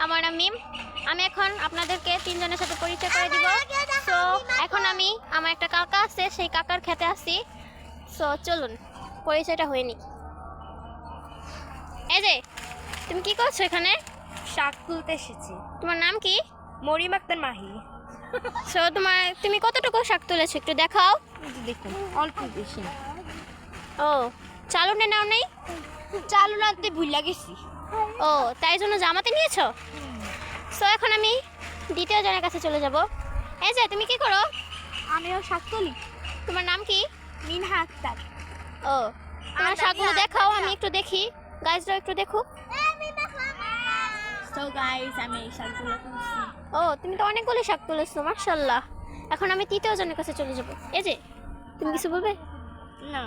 আমার নাম মিম। আমি এখন আপনাদেরকে তিনজনের সাথে পরিচয় করে দিব। সো এখন আমি আমার একটা কাকা আছে, সেই কাকার খেতে আসি। সো চলুন পরিচয়টা হয়ে নি। এই যে তুমি কি করছো এখানে? শাক তুলতে এসেছি। তোমার নাম কি? মরিম আক্তার মাহি। সো তুমি কতটুকু শাক তুলেছো একটু দেখাও। দেখুন অল্প বেশি। ও চালুনে নাও নেই? চালু রাখতে ভুলে গেছি। ও তাই জন্য জামাতে নিয়েছো? সো এখন আমি দ্বিতীয় জনের কাছে চলে যাব। এই যে তুমি কি করো? আমিও শাক তুলি। তোমার নাম কি? মিনহা আক্তার। ও তোমার শাকগুলো দেখাও, আমি একটু দেখি। গাইজরাও একটু দেখো। সো গাইস, আমি এই শাকগুলো তুলছি। ও তুমি তো অনেকগুলো শাক তুলেছো, মাশাআল্লাহ। এখন আমি তৃতীয় জনের কাছে চলে যাব। এই যে তুমি কিছু বলবে? না,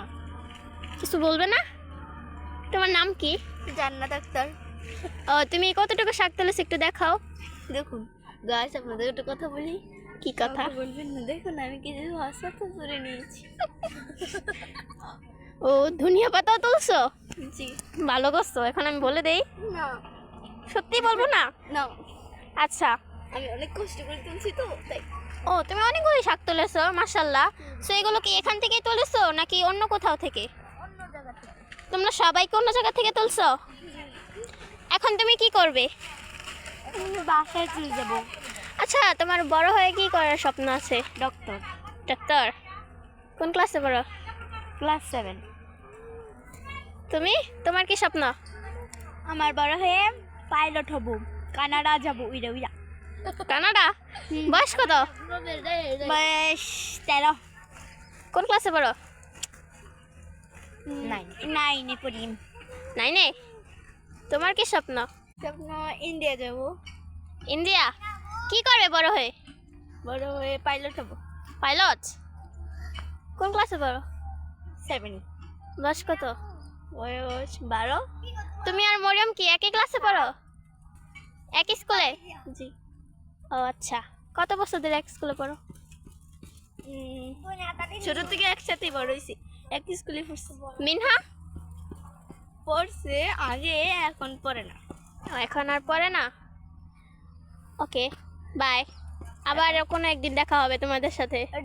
কিছু বলবে না? তোমার নাম কি? জান্নাত আক্তার। ও তুমি কতটুকু শাক তুলেছো একটু দেখাও। দেখুন গাইস, আপনাদের একটা কথা বলি। কি কথা? বলবেন না। দেখুন আমি কিছু হাসপাতাল করে নিয়েছি। ও ধনিয়া পাতাও তুলছো? জি। ভালো করছো। এখন আমি বলে দেই? না সত্যি বলবো না? না, আচ্ছা। আমি অনেক কষ্ট করে তুলছি তো তাই। ও তুমি অনেকগুলো শাক তুলেছো, মাশাআল্লাহ। সো এগুলো কি এখান থেকেই তুলেছো নাকি অন্য কোথাও থেকে? অন্য জায়গা থেকে। তোমরা সবাই কোন জায়গা থেকে তুলছো? এখন তুমি কি করবে? আমি বাসায় চলে যাব। আচ্ছা তোমার বড় হয়ে কি করার স্বপ্ন আছে? ডক্টর। ডাক্তার? কোন ক্লাসে পড়ো? ক্লাস 7। তুমি তোমার কি স্বপ্ন? আমার বড় হয়ে পাইলট হব, কানাডা যাব উইরা উইরা। কানাডা? বয়স কত? বয়স 13। কোন ক্লাসে পড়ো? 9 পড়ি। 9-এ? তোমার কি স্বপ্ন? স্বপ্ন ইন্ডিয়া যাব। ইন্ডিয়া? কি করবে বড় হয়ে? বড় হয়ে পাইলট হব। পাইলট? কোন ক্লাসে পড়ো? 7। বয়স কত? বয়স 12। তুমি আর মরিয়ম কি একই ক্লাসে পড়ো? একই স্কুলে? জি। ও আচ্ছা। কত বছর ধরে এক স্কুলে পড়ো? ছোট থেকে একসাথেই বড় হয়েছি, এক স্কুলে পড়ছি। মিনহা? পড়ছে আগে, এখন পড়ে না। ও, এখন আর পড়ে না। ওকে বাই, আবার কোনো একদিন দেখা হবে তোমাদের সাথে।